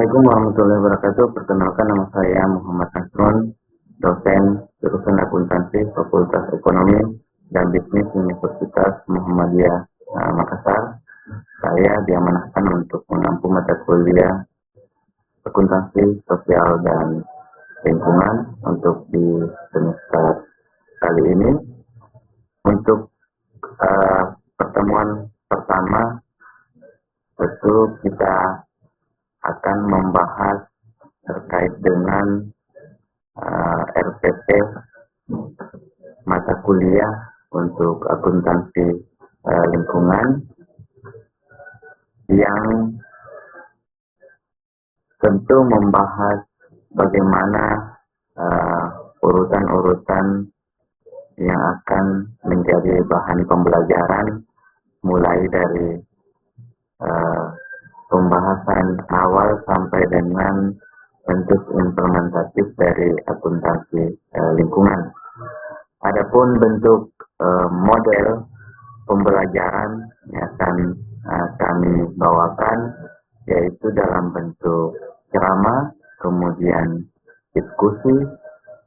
Assalamualaikum warahmatullahi wabarakatuh. Perkenalkan, nama saya Muhammad Nasrun, dosen jurusan akuntansi Fakultas Ekonomi dan Bisnis Universitas Muhammadiyah Makassar. Saya diamanahkan untuk mengampu mata kuliah akuntansi sosial dan lingkungan untuk di semester kali ini. Untuk pertemuan pertama, tentu kita akan membahas terkait dengan RPP mata kuliah untuk akuntansi lingkungan yang tentu membahas bagaimana urutan-urutan yang akan menjadi bahan pembelajaran mulai dari pembahasan awal sampai dengan bentuk implementatif dari akuntansi lingkungan. Adapun bentuk model pembelajaran yang akan kami bawakan yaitu dalam bentuk ceramah, kemudian diskusi,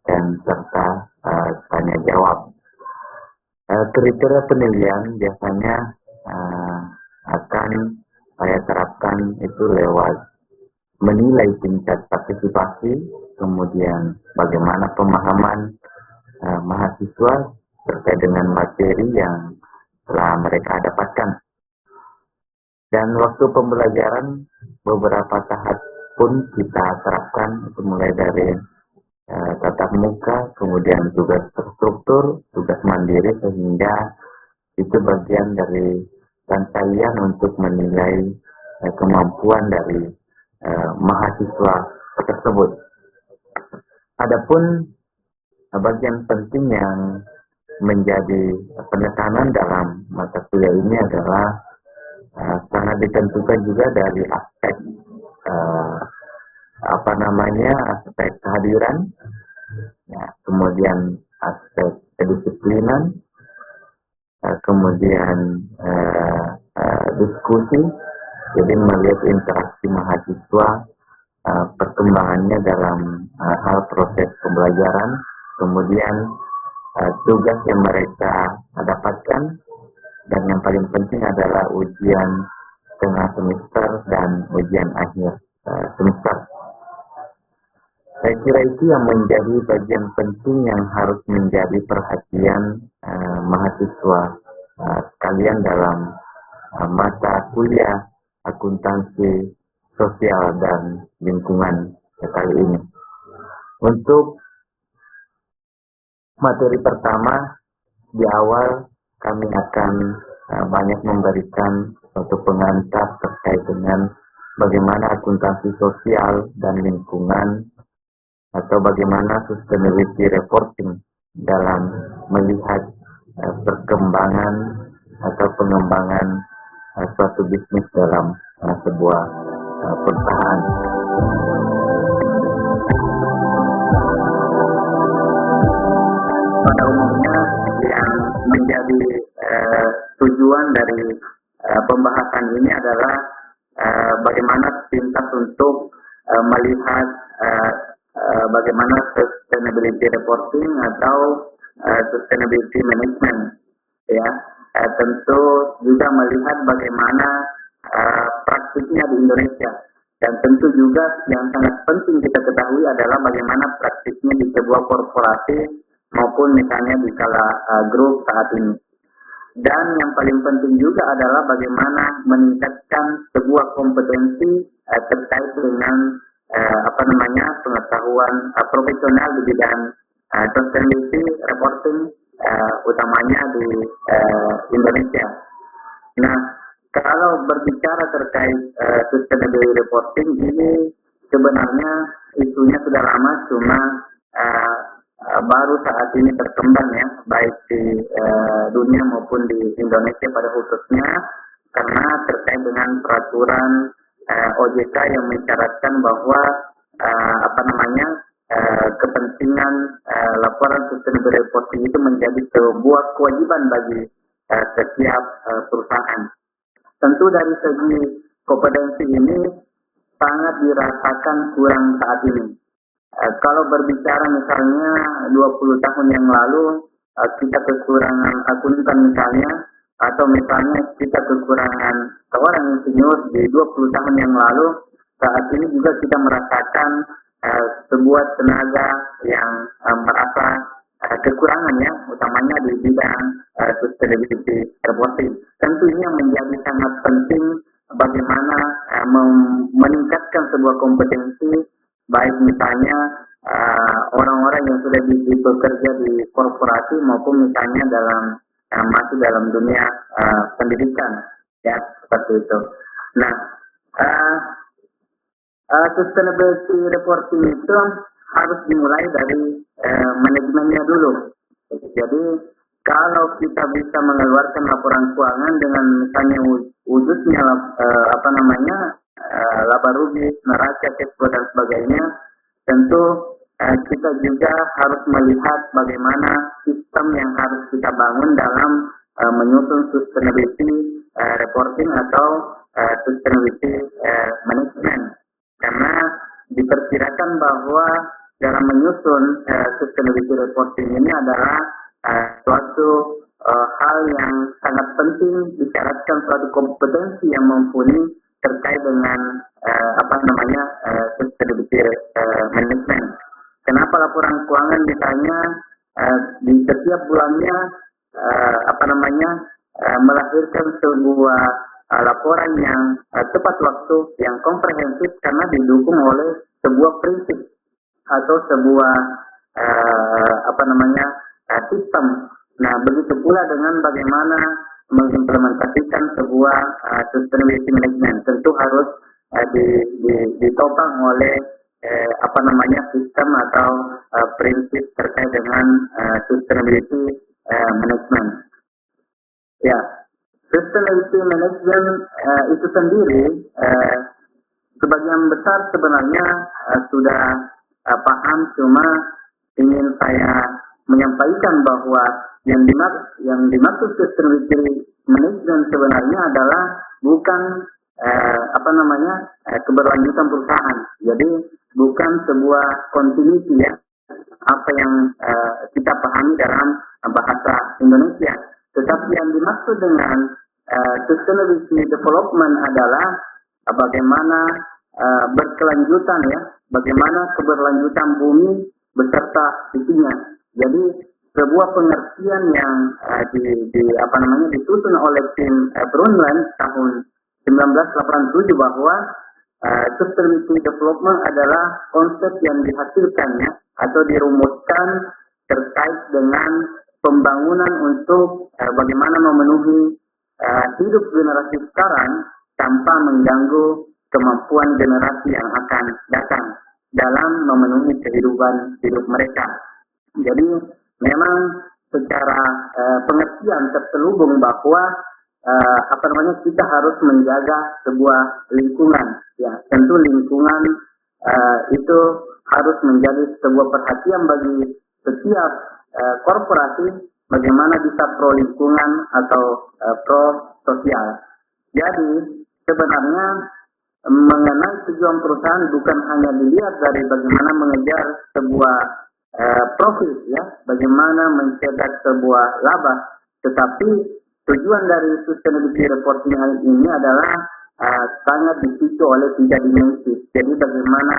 dan serta tanya jawab. Kriteria penilaian biasanya akan saya terapkan itu lewat menilai tingkat partisipasi, kemudian bagaimana pemahaman mahasiswa terkait dengan materi yang telah mereka dapatkan. Dan waktu pembelajaran beberapa tahap pun kita terapkan, itu mulai dari tatap muka, kemudian tugas terstruktur, tugas mandiri, sehingga itu bagian dari rangkaian untuk menilai kemampuan dari mahasiswa tersebut. Adapun bagian penting yang menjadi penekanan dalam mata kuliah ini adalah sangat ditentukan juga dari aspek aspek kehadiran, ya, kemudian aspek kedisiplinan, kemudian diskusi, jadi melihat interaksi mahasiswa, perkembangannya dalam hal proses pembelajaran, kemudian tugas yang mereka dapatkan, dan yang paling penting adalah ujian tengah semester dan ujian akhir semester. Saya kira itu yang menjadi bagian penting yang harus menjadi perhatian mahasiswa sekalian dalam mata kuliah akuntansi sosial dan lingkungan kali ini. Untuk materi pertama, di awal kami akan banyak memberikan suatu pengantar terkait dengan bagaimana akuntansi sosial dan lingkungan atau bagaimana sustainability reporting dalam melihat perkembangan atau pengembangan suatu bisnis dalam sebuah perusahaan. Pada umumnya yang menjadi tujuan dari pembahasan ini adalah bagaimana pintas untuk melihat bagaimana sustainability reporting atau sustainability management, ya. Tentu juga melihat bagaimana praktiknya di Indonesia, dan tentu juga yang sangat penting kita ketahui adalah bagaimana praktiknya di sebuah korporasi maupun misalnya di skala grup saat ini. Dan yang paling penting juga adalah bagaimana meningkatkan sebuah kompetensi terkait dengan pengetahuan profesional di bidang sustainability reporting, utamanya di Indonesia. Nah, kalau berbicara terkait sustainability reporting ini sebenarnya isunya sudah lama, cuma baru saat ini berkembang, ya, baik di dunia maupun di Indonesia pada khususnya, karena terkait dengan peraturan OJK yang mensyaratkan bahwa kepentingan laporan sustainability reporting itu menjadi sebuah kewajiban bagi setiap perusahaan. Tentu dari segi kompetensi ini sangat dirasakan kurang saat ini. Kalau berbicara misalnya 20 tahun yang lalu, kita kekurangan akuntan misalnya, atau misalnya kita kekurangan seorang insinyur di 20 tahun yang lalu, saat ini juga kita merasakan sebuah tenaga yang merasa kekurangan ya, utamanya di bidang sustainability reporting. Tentu ini yang menjadi sangat penting bagaimana meningkatkan sebuah kompetensi, baik misalnya orang-orang yang sudah bekerja di korporasi maupun misalnya masih dalam dunia pendidikan, ya seperti itu. Nah, sustainability reporting itu harus dimulai dari manajemennya dulu. Jadi kalau kita bisa mengeluarkan laporan keuangan dengan misalnya wujudnya laba rugi, neraca, cash flow dan sebagainya, tentu kita juga harus melihat bagaimana sistem yang harus kita bangun dalam menyusun sustainability reporting atau sustainability management. Karena diperkirakan bahwa dalam menyusun sustainability reporting ini adalah suatu hal yang sangat penting, disyaratkan suatu kompetensi yang mumpuni terkait dengan sustainability management. Kenapa laporan keuangan misalnya di setiap bulannya melahirkan sebuah laporan yang tepat waktu, yang komprehensif, karena didukung oleh sebuah prinsip atau sebuah sistem. Nah, begitu pula dengan bagaimana mengimplementasikan sebuah sustainability management, tentu harus ditopang oleh sistem atau prinsip terkait dengan sustainability management. Ya, sustainability management itu sendiri sebagian besar sebenarnya sudah paham, cuma ingin saya menyampaikan bahwa yang dimaksud sustainability management sebenarnya adalah bukan keberlanjutan perusahaan. Jadi bukan sebuah continuity ya, apa yang kita pahami dalam bahasa Indonesia. Tetapi yang dimaksud dengan sustainability development adalah bagaimana berkelanjutan ya, bagaimana keberlanjutan bumi beserta isinya. Jadi sebuah pengertian yang disusun oleh tim Brundtland tahun 1987 bahwa sustainability development adalah konsep yang dihasilkannya atau dirumuskan terkait dengan pembangunan untuk bagaimana memenuhi hidup generasi sekarang tanpa mengganggu kemampuan generasi yang akan datang dalam memenuhi kehidupan hidup mereka. Jadi memang secara pengertian terselubung bahwa kita harus menjaga sebuah lingkungan. Ya, tentu lingkungan itu harus menjadi sebuah perhatian bagi setiap korporasi, bagaimana bisa pro lingkungan atau pro sosial. Jadi sebenarnya mengenai tujuan perusahaan bukan hanya dilihat dari bagaimana mengejar sebuah profit ya, bagaimana mencetak sebuah laba, tetapi tujuan dari sustainability reporting ini adalah sangat dipicu oleh 3 dimensi. Jadi bagaimana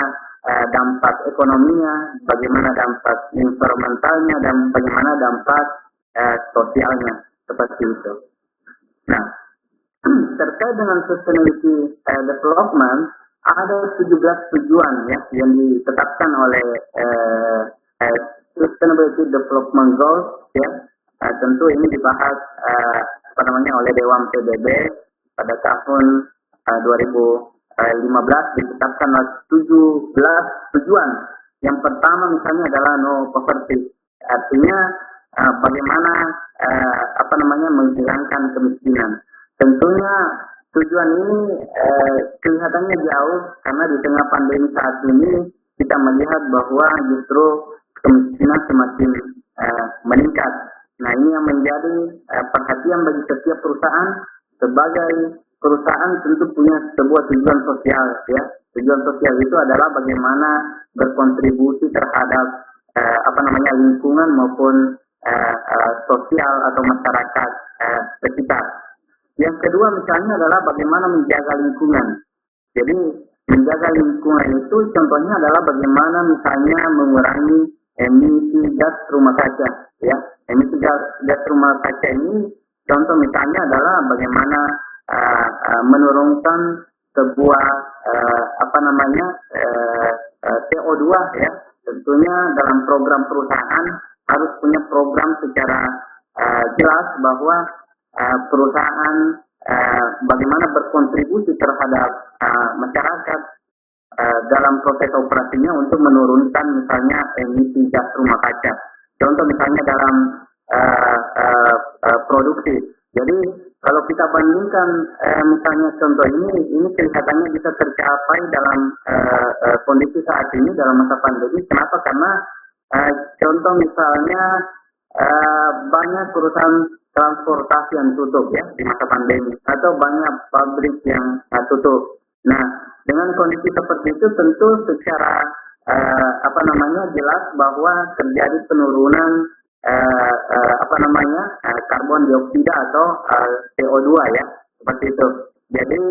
dampak ekonominya, bagaimana dampak environmentalnya, dan bagaimana dampak sosialnya, seperti itu. Nah, terkait dengan sustainability development, ada 17 tujuan ya yang ditetapkan oleh Sustainability Development Goals ya. Tentu ini dibahas oleh Dewan PBB pada tahun 2015, ditetapkan 17 tujuan. Yang pertama misalnya adalah no poverty, artinya bagaimana menghilangkan kemiskinan. Tentunya tujuan ini kelihatannya jauh karena di tengah pandemi saat ini kita melihat bahwa justru kemiskinan semakin meningkat. Nah, ini yang menjadi perhatian bagi setiap perusahaan sebagai perusahaan tentu punya sebuah tujuan sosial, ya. Tujuan sosial itu adalah bagaimana berkontribusi terhadap lingkungan maupun sosial atau masyarakat sekitar. Yang kedua misalnya adalah bagaimana menjaga lingkungan. Jadi menjaga lingkungan itu contohnya adalah bagaimana misalnya mengurangi emisi gas rumah kaca, ya. Emisi gas rumah kaca ini contoh misalnya adalah bagaimana menurunkan sebuah CO2, ya. Tentunya dalam program perusahaan harus punya program secara jelas bahwa perusahaan bagaimana berkontribusi terhadap masyarakat dalam proses operasinya untuk menurunkan misalnya emisi gas rumah kaca. Contoh misalnya dalam produksi. Jadi kalau kita bandingkan misalnya contoh ini kelihatannya bisa tercapai dalam kondisi saat ini dalam masa pandemi. Kenapa? Karena contoh misalnya banyak perusahaan transportasi yang tutup, ya, di masa pandemi, atau banyak pabrik yang tutup. Nah, dengan kondisi seperti itu tentu secara jelas bahwa terjadi penurunan karbon dioksida atau CO2, ya, seperti itu. Jadi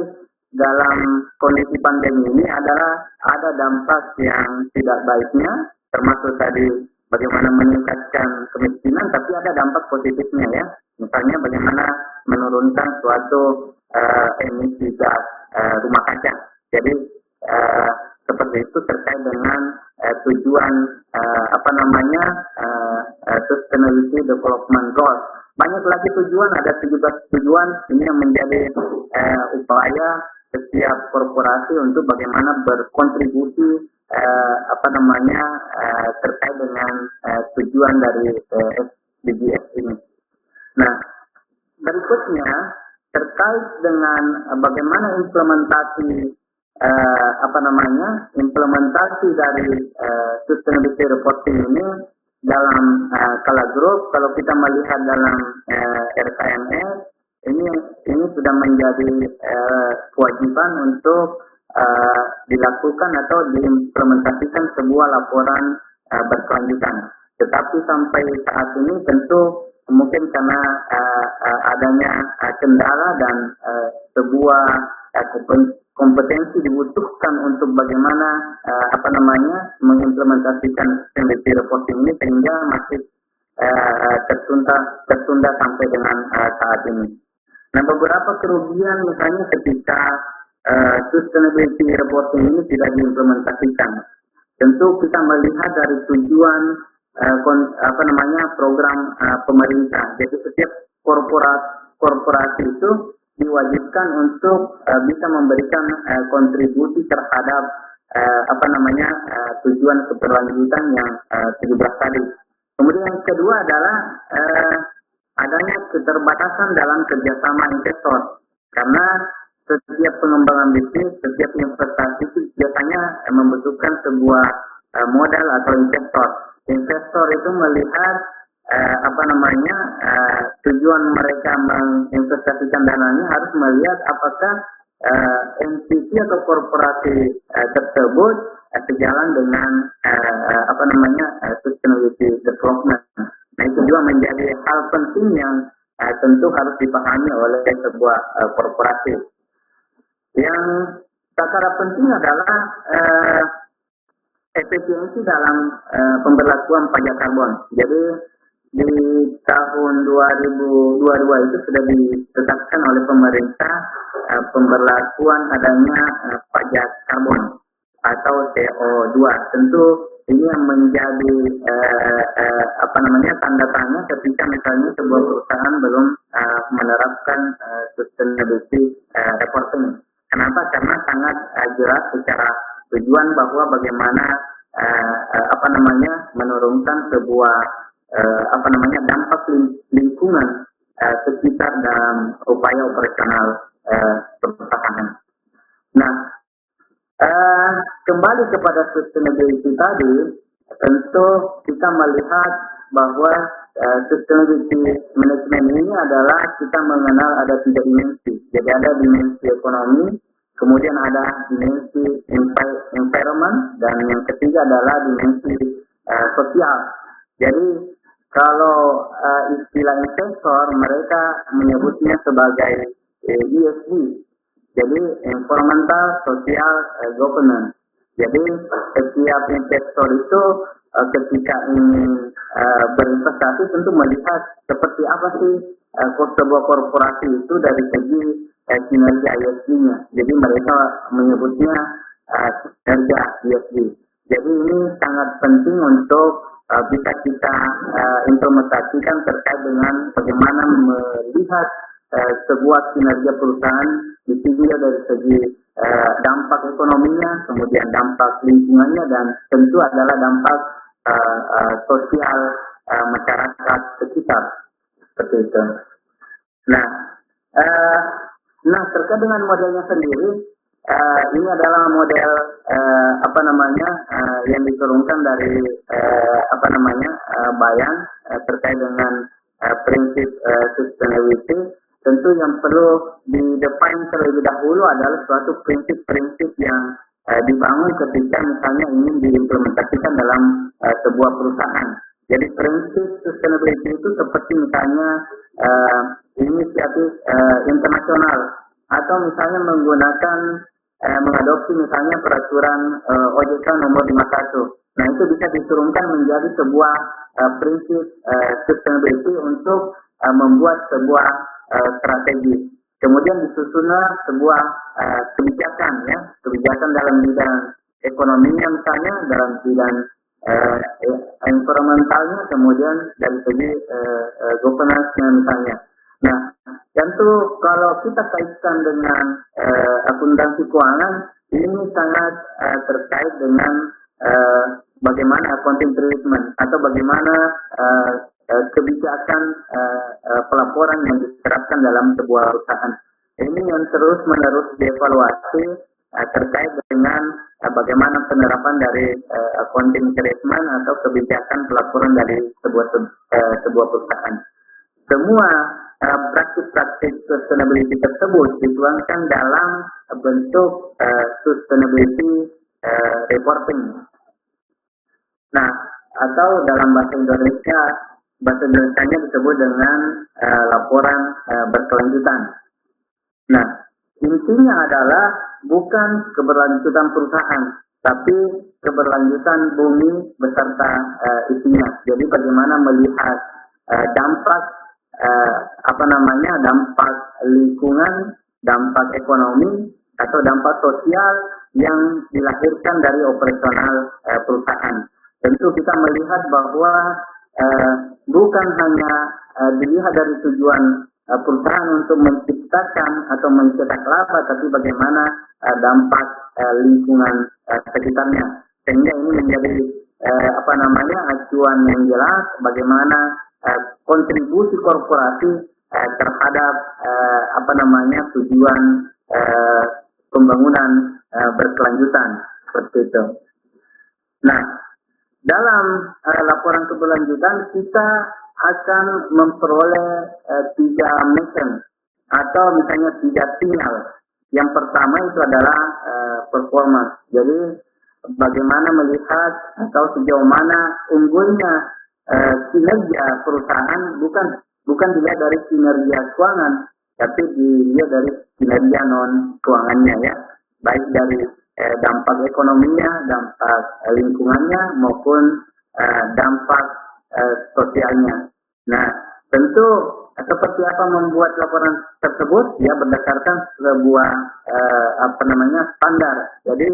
dalam kondisi pandemi ini ada dampak yang tidak baiknya, termasuk tadi bagaimana meningkatkan kemiskinan, tapi ada dampak positifnya, ya. Misalnya bagaimana menurunkan suatu emisi gas rumah kaca. Jadi seperti itu terkait dengan tujuan Sustainability Development Goals. Banyak lagi tujuan, ada 17 tujuan. Ini yang menjadi upaya setiap korporasi untuk bagaimana berkontribusi terkait dengan tujuan dari SDGs ini. Nah, berikutnya terkait dengan bagaimana implementasi dari sustainability reporting ini dalam skala grup. Kalau kita melihat dalam RKMS ini sudah menjadi kewajiban untuk dilakukan atau diimplementasikan sebuah laporan berkelanjutan. Tetapi sampai saat ini tentu mungkin karena adanya kendala dan sebuah kompetensi dibutuhkan untuk bagaimana mengimplementasikan sustainability reporting ini, sehingga masih tertunda sampai dengan saat ini. Nah, beberapa kerugian misalnya ketika sustainability reporting ini tidak diimplementasikan. Tentu kita melihat dari tujuan program pemerintah. Jadi setiap korporasi itu diwajibkan untuk bisa memberikan kontribusi terhadap tujuan keberlanjutan yang 17 tadi. Kemudian yang kedua adalah adanya keterbatasan dalam kerjasama investor, karena setiap pengembangan bisnis, setiap investasi itu biasanya membutuhkan sebuah modal atau investor. Investor itu melihat tujuan mereka menginvestasikan dananya harus melihat apakah entity atau korporasi tersebut sejalan dengan sustainability development. Nah, itu juga menjadi hal penting yang tentu harus dipahami oleh sebuah korporasi. Yang tak kalah penting adalah efisiensi dalam pemberlakuan pajak karbon. Jadi di tahun 2022 itu sudah ditetapkan oleh pemerintah pemberlakuan adanya pajak karbon atau CO2. Tentu ini yang menjadi tanda tanya ketika misalnya sebuah perusahaan belum menerapkan sustainability reporting. Kenapa? Karena sangat jelas secara tujuan bahwa bagaimana menurunkan sebuah dampak lingkungan sekitar dalam upaya operasional pertahanan. Nah, kembali kepada sustainability tadi, tentu kita melihat bahwa sustainability management ini adalah kita mengenal ada 3 dimensi. Jadi ada dimensi ekonomi, kemudian ada dimensi environment, dan yang ketiga adalah dimensi sosial. Jadi kalau istilah investor mereka menyebutnya sebagai ESG, jadi environmental social governance. Jadi setiap investor itu ketika ingin berinvestasi tentu melihat seperti apa sih sebuah korporasi itu dari segi kinerja ESG-nya. Jadi mereka menyebutnya kinerja ESG. Jadi ini sangat penting untuk bisa kita implementasikan terkait dengan bagaimana melihat sebuah kinerja perusahaan ditinjau dari segi dampak ekonominya, kemudian dampak lingkungannya, dan tentu adalah dampak sosial masyarakat sekitar, seperti itu. Nah, terkait dengan modelnya sendiri, ini adalah model yang diturunkan dari Bayan terkait dengan prinsip sustainability. Tentu yang perlu di-define terlebih dahulu adalah suatu prinsip-prinsip yang dibangun ketika misalnya ingin diimplementasikan dalam sebuah perusahaan. Jadi prinsip sustainability itu seperti misalnya inisiatif internasional, atau misalnya menggunakan mengadopsi misalnya peraturan OJK nomor 51. Nah, itu bisa diturunkan menjadi sebuah prinsip sustainability untuk membuat sebuah strategi. Kemudian disusunlah sebuah kebijakan dalam bidang ekonominya misalnya, dalam bidang environmentalnya, kemudian dari segi governance-nya misalnya. Nah, tentu kalau kita kaitkan dengan akuntansi keuangan, ini sangat terkait dengan bagaimana accounting treatment atau bagaimana kebijakan pelaporan yang diterapkan dalam sebuah perusahaan. Ini yang terus-menerus dievaluasi terkait dengan bagaimana penerapan dari accounting treatment atau kebijakan pelaporan dari sebuah perusahaan. Semua praktik-praktik sustainability tersebut dituangkan dalam bentuk sustainability reporting. Nah, atau dalam bahasa Indonesianya disebut dengan laporan berkelanjutan. Nah, intinya adalah bukan keberlanjutan perusahaan, tapi keberlanjutan bumi beserta isinya. Jadi bagaimana melihat dampak dampak lingkungan, dampak ekonomi, atau dampak sosial yang dilahirkan dari operasional perusahaan. Tentu kita melihat bahwa bukan hanya dilihat dari tujuan perusahaan untuk menciptakan atau mencetak laba, tapi bagaimana dampak lingkungan sekitarnya. Sehingga ini menjadi acuan yang jelas bagaimana kontribusi korporasi terhadap tujuan pembangunan berkelanjutan, seperti itu. Nah, dalam laporan keberlanjutan kita akan memperoleh 3 mission atau misalnya 3 sinyal. Yang pertama itu adalah performance. Jadi bagaimana melihat atau sejauh mana unggulnya kinerja perusahaan, bukan dilihat dari kinerja keuangan, tapi dilihat dari kinerja non keuangannya, ya, baik dari dampak ekonominya, dampak lingkungannya, maupun dampak sosialnya. Nah, tentu seperti apa membuat laporan tersebut? Ya, berdasarkan sebuah standar. Jadi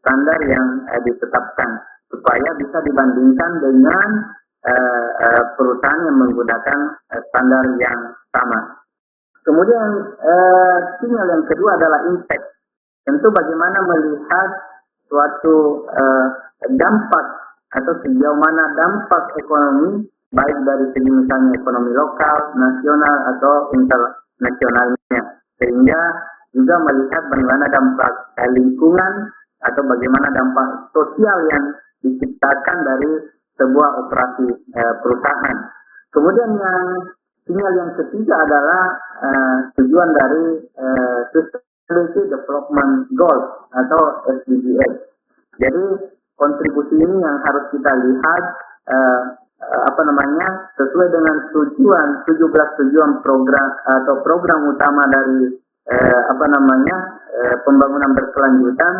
standar yang ditetapkan supaya bisa dibandingkan dengan perusahaan yang menggunakan standar yang sama. Kemudian sinyal yang kedua adalah impact. Tentu bagaimana melihat suatu dampak atau sejauh mana dampak ekonomi, baik dari segi misalnya ekonomi lokal, nasional, atau internasionalnya. Sehingga juga melihat bagaimana dampak lingkungan atau bagaimana dampak sosial yang diciptakan dari sebuah operasi perusahaan. Kemudian sinyal yang ketiga adalah tujuan dari Sustainable Development Goals atau SDGs. Jadi kontribusi ini yang harus kita lihat sesuai dengan 17 tujuan program atau program utama dari pembangunan berkelanjutan.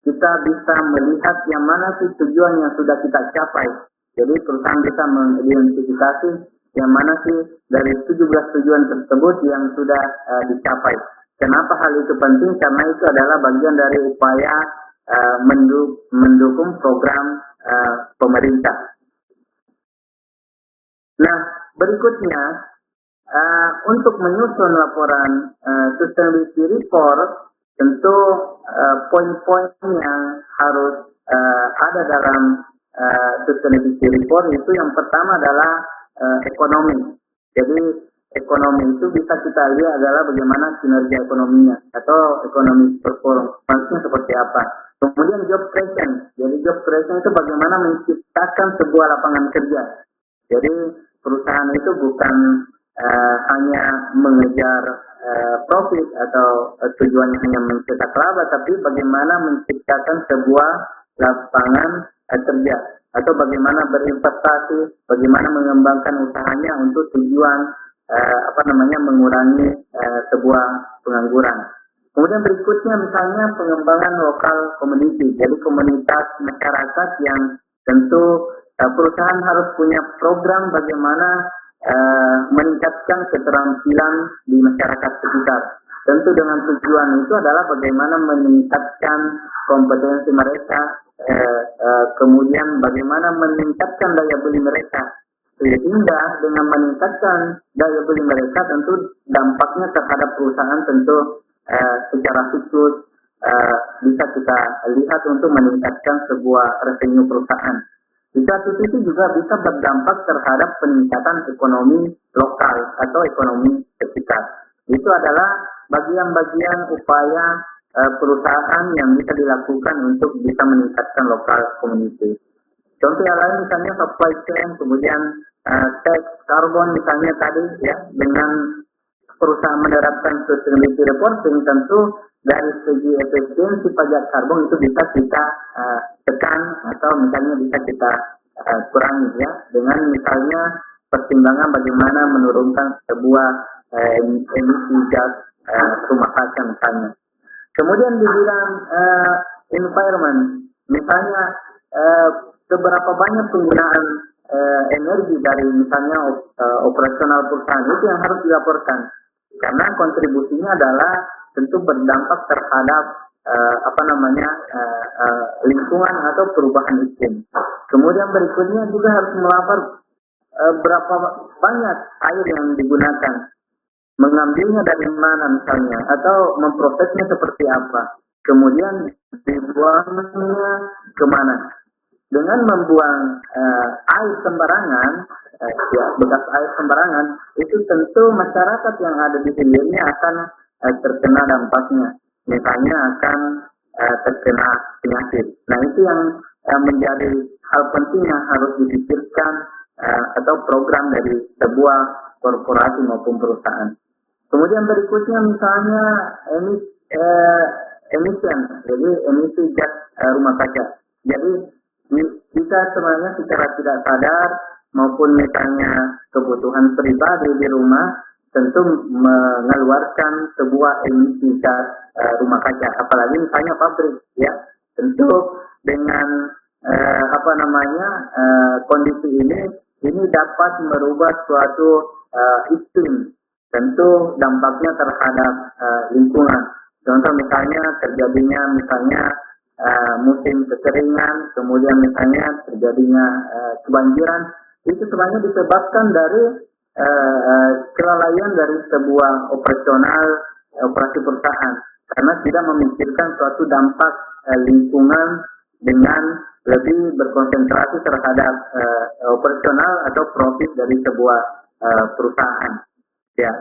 Kita bisa melihat yang mana sih tujuan yang sudah kita capai. Jadi perusahaan bisa mengidentifikasi yang mana sih dari 17 tujuan tersebut yang sudah dicapai. Kenapa hal itu penting? Karena itu adalah bagian dari upaya mendukung program pemerintah. Nah, berikutnya untuk menyusun laporan sustainability report, tentu poin-poin yang harus ada dalam sustainability report itu yang pertama adalah ekonomi. Jadi ekonomi itu bisa kita lihat adalah bagaimana kinerja ekonominya atau ekonomi performance-nya seperti apa. Kemudian job creation. Jadi job creation itu bagaimana menciptakan sebuah lapangan kerja. Jadi perusahaan itu bukan hanya mengejar profit atau tujuannya hanya mencetak laba, tapi bagaimana menciptakan sebuah lapangan kerja atau bagaimana berinvestasi, bagaimana mengembangkan usahanya untuk tujuan mengurangi sebuah pengangguran. Kemudian berikutnya misalnya pengembangan lokal community, jadi komunitas masyarakat yang tentu perusahaan harus punya program bagaimana meningkatkan keterampilan di masyarakat sekitar. Tentu dengan tujuan itu adalah bagaimana meningkatkan kompetensi mereka, kemudian bagaimana meningkatkan daya beli mereka. Sehingga dengan meningkatkan daya beli mereka tentu dampaknya terhadap perusahaan tentu secara siklus bisa kita lihat untuk meningkatkan sebuah revenue perusahaan. Di satu sisi juga bisa berdampak terhadap peningkatan ekonomi lokal atau ekonomi sekitar. Itu adalah bagian-bagian upaya perusahaan yang bisa dilakukan untuk bisa meningkatkan lokal community. Contoh yang lain misalnya supply chain, kemudian tax carbon misalnya tadi ya, dengan perusahaan menerapkan sustainability reporting tentu dari segi efisiensi pajak karbon itu bisa kita tekan atau misalnya bisa kita kurangi ya, dengan misalnya pertimbangan bagaimana menurunkan sebuah emisi gas rumah kaca misalnya. Kemudian di bidang environment, misalnya seberapa banyak penggunaan energi dari misalnya operasional perusahaan itu yang harus dilaporkan, karena kontribusinya adalah tentu berdampak terhadap lingkungan atau perubahan iklim. Kemudian berikutnya juga harus melapor berapa banyak air yang digunakan, mengambilnya dari mana misalnya, atau memprosesnya seperti apa, kemudian dibuangnya kemana. Dengan membuang air sembarangan, bekas air sembarangan, itu tentu masyarakat yang ada di hilirnya akan terkena dampaknya. Misalnya akan terkena penyakit. Nah itu yang menjadi hal penting yang harus dipikirkan atau program dari sebuah korporasi maupun perusahaan. Kemudian berikutnya misalnya emission, jadi emisi gas rumah kaca. Jadi kita sebenarnya secara tidak sadar maupun misalnya kebutuhan pribadi di rumah tentu mengeluarkan sebuah emisi gas rumah kaca, apalagi misalnya pabrik ya. Tentu dengan kondisi ini dapat merubah suatu iklim, tentu dampaknya terhadap lingkungan. Contoh misalnya terjadinya musim kekeringan, kemudian misalnya terjadinya kebanjiran, itu sebenarnya disebabkan dari kelalaian dari sebuah operasi perusahaan, karena tidak memikirkan suatu dampak lingkungan dengan lebih berkonsentrasi terhadap operasional atau profit dari sebuah perusahaan. Ya.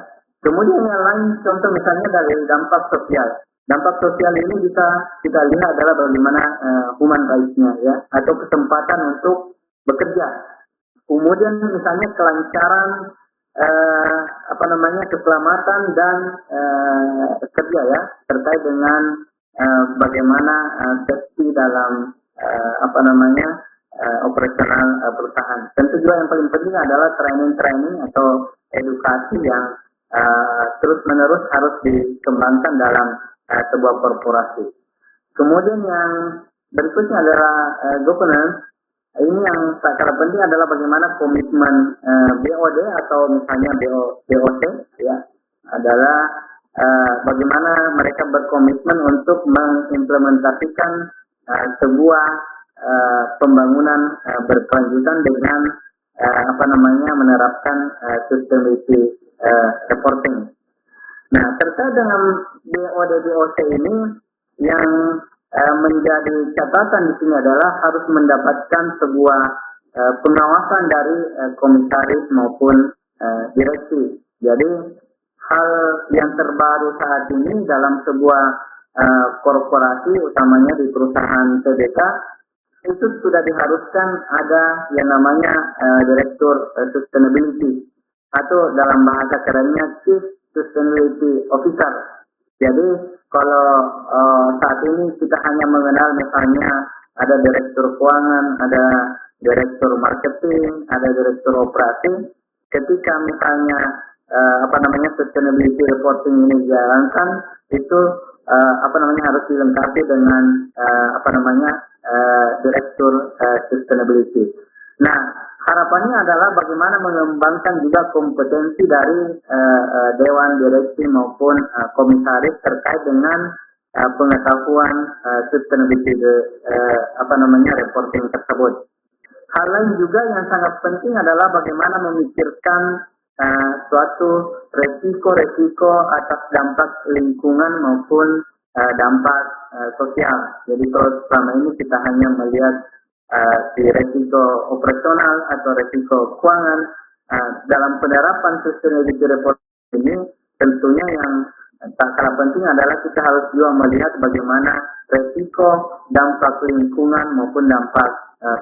Kemudian yang lain contoh misalnya dari dampak sosial. Dampak sosial ini bisa kita lihat adalah bagaimana human rights-nya ya, atau kesempatan untuk bekerja. Kemudian misalnya kelancaran keselamatan dan kerja ya, terkait dengan bagaimana safety dalam operasional perusahaan. Tentu juga yang paling penting adalah training atau edukasi yang terus-menerus harus dikembangkan dalam sebuah korporasi. Kemudian yang berikutnya adalah governance. Ini yang tak kalah penting adalah bagaimana komitmen BOD atau misalnya BOC ya, adalah bagaimana mereka berkomitmen untuk mengimplementasikan sebuah pembangunan berkelanjutan dengan menerapkan sustainability reporting. Nah, terkait dengan BOD-BOC ini yang menjadi catatan di sini adalah harus mendapatkan sebuah pengawasan dari komisaris maupun direksi. Jadi hal yang terbaru saat ini dalam sebuah korporasi, utamanya di perusahaan TBK, itu sudah diharuskan ada yang namanya direktur sustainability atau dalam bahasa kerennya Chief Sustainability Officer. Jadi kalau saat ini kita hanya mengenal misalnya ada direktur keuangan, ada direktur marketing, ada direktur operasi. Ketika misalnya sustainability reporting ini dijalankan, itu harus dilengkapi dengan direktur sustainability. Nah, harapannya adalah bagaimana mengembangkan juga kompetensi dari dewan direksi maupun komisaris terkait dengan pengetahuan sustainability reporting tersebut. Hal lain juga yang sangat penting adalah bagaimana memikirkan suatu resiko-resiko atas dampak lingkungan maupun dampak sosial. Jadi kalau selama ini kita hanya melihat di resiko operasional atau resiko keuangan, dalam penerapan sustainability report ini tentunya yang tak kalah penting adalah kita harus juga melihat bagaimana resiko dampak lingkungan maupun dampak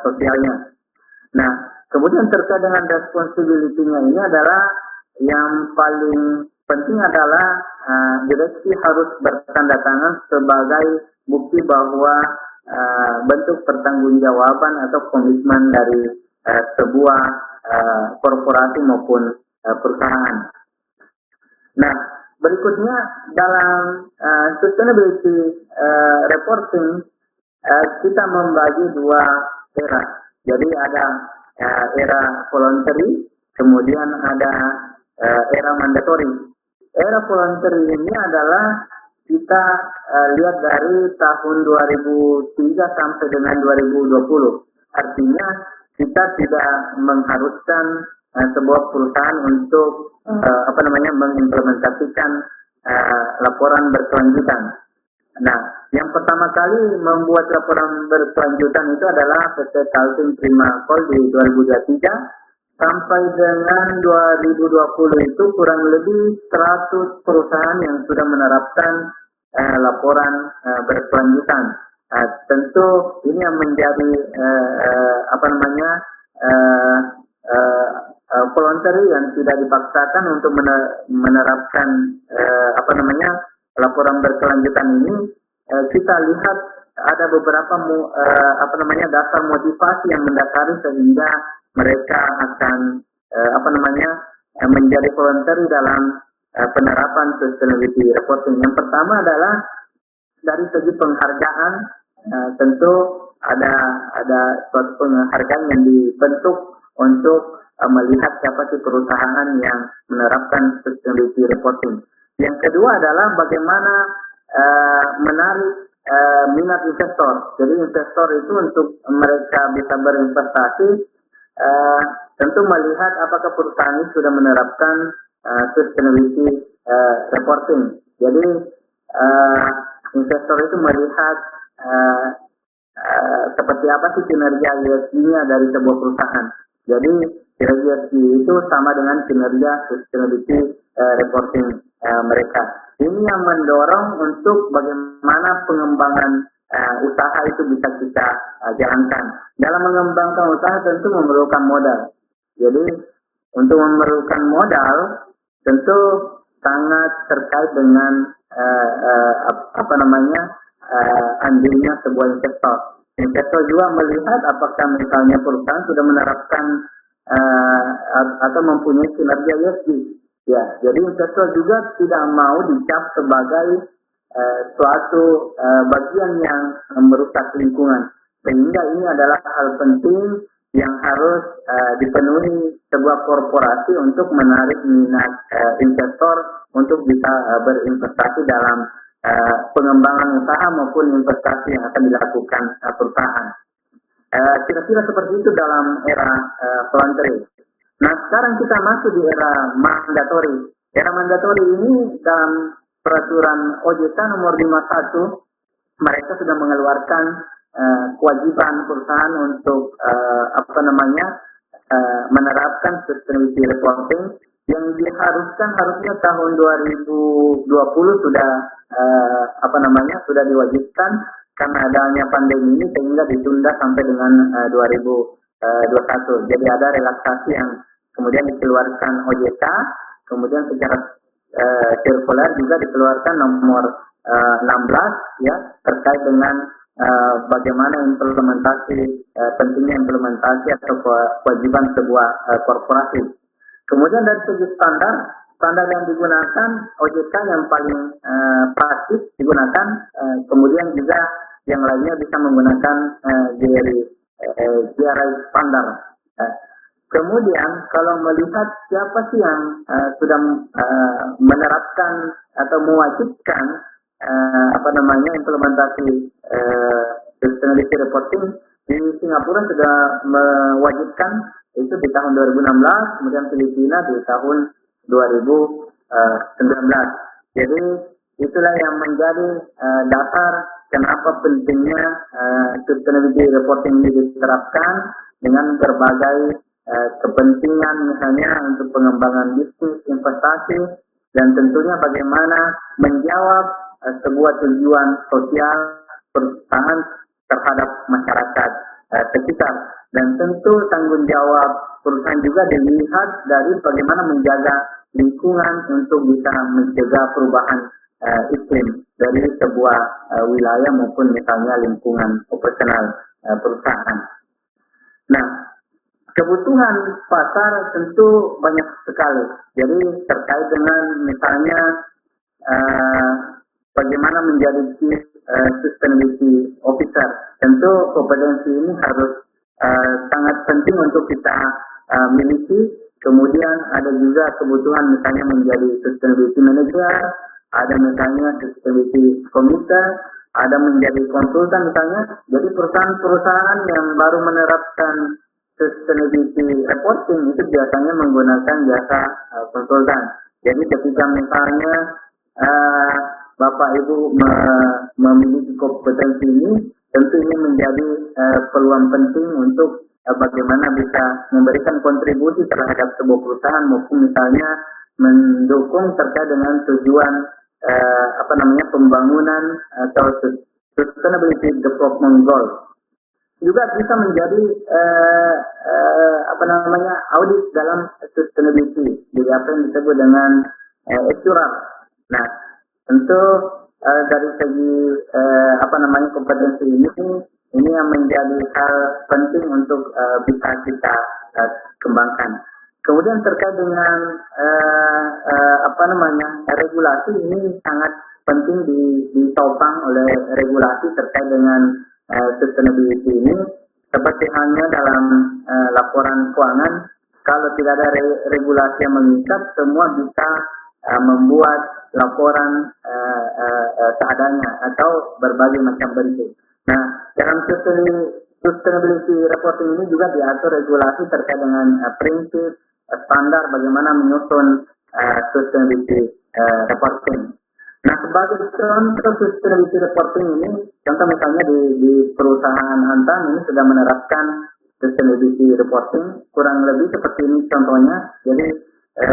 sosialnya. Nah, kemudian terkait dengan responsibility-nya ini adalah yang paling penting adalah direksi harus bertanda tangan sebagai bukti bahwa bentuk pertanggungjawaban atau komitmen dari sebuah korporasi maupun perusahaan. Nah, berikutnya dalam sustainability reporting kita membagi dua era. Jadi ada era voluntary, kemudian ada era mandatory. Era voluntary ini adalah kita lihat dari tahun 2003 sampai dengan 2020. Artinya kita tidak mengharuskan sebuah perusahaan untuk mengimplementasikan laporan berkelanjutan. Nah, yang pertama kali membuat laporan berkelanjutan itu adalah PT Kaltim Primakol di 2023. Sampai dengan 2020 itu kurang lebih 100 perusahaan yang sudah menerapkan laporan berkelanjutan. Tentu ini yang menjadi voluntary yang tidak dipaksakan untuk menerapkan laporan berkelanjutan ini. Kita lihat ada beberapa dasar motivasi yang mendasari sehingga mereka akan menjadi voluntary dalam penerapan sustainability reporting. Yang pertama adalah dari segi penghargaan, tentu ada suatu penghargaan yang dibentuk untuk melihat siapa sih perusahaan yang menerapkan sustainability reporting. Yang kedua adalah bagaimana menarik minat investor. Jadi investor itu untuk mereka bisa berinvestasi tentu melihat apakah perusahaan ini sudah menerapkan sustainability reporting. Jadi investor itu melihat seperti apa sih kinerja ESG-nya dari sebuah perusahaan. Jadi kinerja ESG itu sama dengan kinerja sustainability reporting mereka. Ini yang mendorong untuk bagaimana pengembangan usaha itu bisa kita jalankan. Dalam mengembangkan usaha tentu memerlukan modal. Jadi untuk memerlukan modal tentu sangat terkait dengan andilnya sebuah investor. Investor juga melihat apakah misalnya perusahaan sudah menerapkan atau mempunyai kinerja ESG. Ya, jadi investor juga tidak mau dicap sebagai suatu bagian yang merusak lingkungan. Sehingga ini adalah hal penting yang harus dipenuhi sebuah korporasi untuk menarik minat investor untuk bisa berinvestasi dalam pengembangan usaha maupun investasi yang akan dilakukan perusahaan. Kira-kira seperti itu dalam era voluntary. Nah, sekarang kita masuk di era mandatory. Era mandatory ini dalam peraturan OJK nomor 51, mereka sudah mengeluarkan kewajiban perusahaan untuk menerapkan sustainability reporting yang harusnya tahun 2020 sudah sudah diwajibkan karena adanya pandemi ini sehingga ditunda sampai dengan 2021. Jadi ada relaksasi yang kemudian dikeluarkan OJK, kemudian secara sirkular juga dikeluarkan nomor 16 ya terkait dengan bagaimana pentingnya implementasi atau kewajiban sebuah korporasi. Kemudian dari segi standar yang digunakan OJK yang paling praktis digunakan, kemudian juga yang lainnya bisa menggunakan GRI standar. Kemudian kalau melihat siapa sih yang sudah menerapkan atau mewajibkan implementasi sustainability reporting di Singapura sudah mewajibkan itu di tahun 2016, kemudian Filipina di tahun 2019. Jadi itulah yang menjadi dasar kenapa pentingnya sustainability reporting ini diterapkan dengan berbagai kepentingan misalnya untuk pengembangan bisnis, investasi, dan tentunya bagaimana menjawab sebuah tujuan sosial perusahaan terhadap masyarakat sekitar. Dan tentu tanggung jawab perusahaan juga dilihat dari bagaimana menjaga lingkungan untuk bisa mencegah perubahan iklim dari sebuah wilayah maupun misalnya lingkungan operasional perusahaan. Nah, kebutuhan pasar tentu banyak sekali. Jadi terkait dengan misalnya bagaimana menjadi chief sustainability officer, tentu kompetensi ini harus sangat penting untuk kita miliki. Kemudian ada juga kebutuhan misalnya menjadi sustainability manager, ada misalnya sustainability committee, ada menjadi konsultan misalnya. Jadi perusahaan-perusahaan yang baru menerapkan sustainability reporting itu biasanya menggunakan jasa konsultan. Jadi ketika misalnya Bapak Ibu memiliki kompetensi ini, tentu ini menjadi peluang penting untuk bagaimana bisa memberikan kontribusi terhadap sebuah perusahaan maupun misalnya mendukung terkait dengan tujuan pembangunan atau sustainability development goal. Juga bisa menjadi audit dalam sustainability, jadi apa yang disebut dengan assurance. Nah, tentu dari segi kompetensi ini yang menjadi hal penting untuk bisa kita kembangkan. Kemudian terkait dengan regulasi, ini sangat penting ditopang oleh regulasi terkait dengan sustainability ini. Seperti halnya dalam laporan keuangan, kalau tidak ada regulasi yang mengikat, semua bisa membuat laporan seadanya atau berbagai macam bentuk. Nah, dalam sustainability reporting ini juga diatur regulasi terkait dengan prinsip, standar bagaimana menyusun sustainability reporting. Nah, sebagai contoh sustainability reporting ini, contoh misalnya di perusahaan Antam ini sudah menerapkan sustainability reporting, kurang lebih seperti ini contohnya. Jadi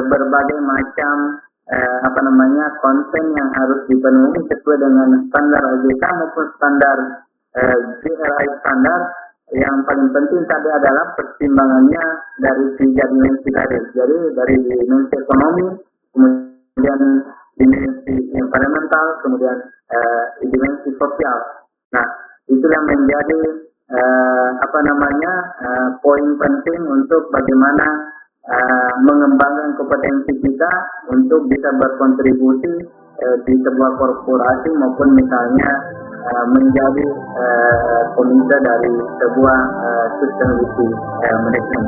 berbagai macam konten yang harus dipenuhi sesuai dengan standar OJK maupun standar GRI standar yang paling penting tadi adalah pertimbangannya dari tiga dimensi tadi. Jadi dari dimensi ekonomi, kemudian dimensi environmental, kemudian dimensi sosial. Nah, itu yang menjadi poin penting untuk bagaimana mengembangkan kompetensi kita untuk bisa berkontribusi di sebuah korporasi maupun misalnya menjadi komite dari sebuah sustainability management.